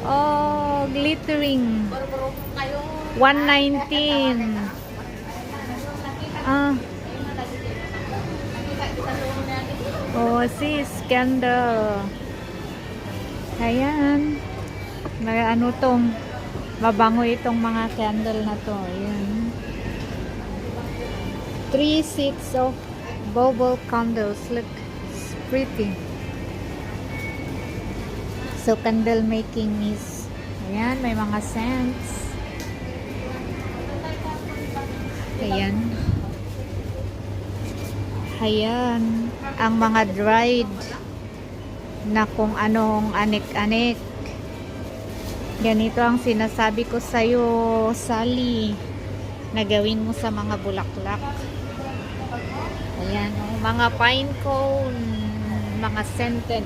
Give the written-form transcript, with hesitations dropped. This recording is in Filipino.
Oh, glittering. 119. Ah. Oh, sis, candle. Ayan. May ano tong, mabango itong mga candle na to. Ayan. 3 sets of bubble candles. Look, it's pretty. So, candle making is, ayan, may mga scents. Ayan. Ayan. Ang mga dried na kung anong anik-anik. Ganito ang sinasabi ko sa'yo, Sally, na gawin mo sa mga bulaklak. Ayan. Mga pine cone, mga scented.